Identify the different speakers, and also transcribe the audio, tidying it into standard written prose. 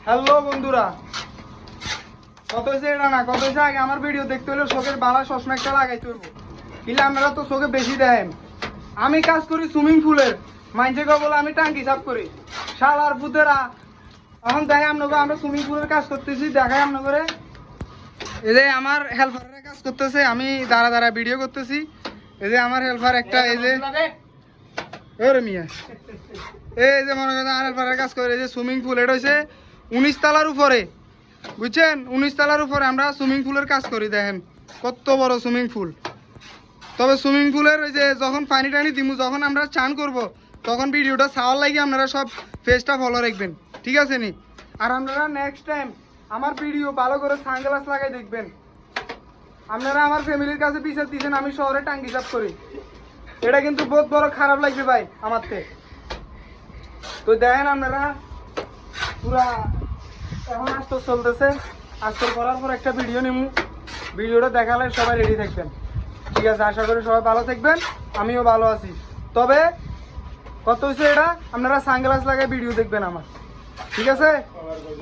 Speaker 1: Hello বন্ধুরা, কত হয়েছে এটা না কত হয়েছে আগে আমার ভিডিও দেখতে হলে চোখের বালা চশমা একটা লাগাইতে হইব। কিলে আপনারা তো চোখে বেশি দেন। আমি কাজ করি সুইমিং পুলের, মাইনছে বলে আমি টাঙ্কি সাফ করি। শালার পুতেরা এখন দেখে আপনাকে আমরা সুইমিং পুলের কাজ করতেছি, দেখাই আপনাকে। এই যে আমার হেল্পাররা কাজ করতেছে, আমি দাঁড়া দাঁড়া ভিডিও করতেছি। এই যে আমার হেল্পার একটা, এই যে ওরে মিয়া, এই যে মনে করেন আর হেল্পারের কাজ করে। এই যে সুইমিং পুল, এটা হচ্ছে 19 তলার উপরে, বুঝছেন? 19 তলার উপরে আমরা সুইমিং পুলের কাজ করি। দেখেন কত বড় সুইমিং পুল। তবে সুইমিং পুলের ওই যে যখন পানি টানি দিমু, যখন আমরা চান করব, তখন ভিডিওটা ছাওয়ার লাগে আপনারা সব পেজটা ফলো রাখবেন, ঠিক আছে নি? আর আপনারা নেক্সট টাইম আমার ভিডিও ভালো করে সানগ্লাস লাগাই দেখবেন। আপনারা আমার ফ্যামিলির কাছে বিচার দিচ্ছেন আমি শহরে টাঙ্গি সাফ করি, এটা কিন্তু বহুত বড় খারাপ লাগবে ভাই আমার থেকে। তো দেখেন আপনারা পুরা এখন আস্তর চলতেছে, আস্তর করার পর একটা ভিডিও নিমু। ভিডিওটা দেখালে সবাই রেডি থাকবেন, ঠিক আছে? আশা করি সবাই ভালো থাকবেন, আমিও ভালো আছি। তবে কত হয়েছে এটা, আপনারা সানগ্লাস লাগাই ভিডিও দেখবেন আমার, ঠিক আছে?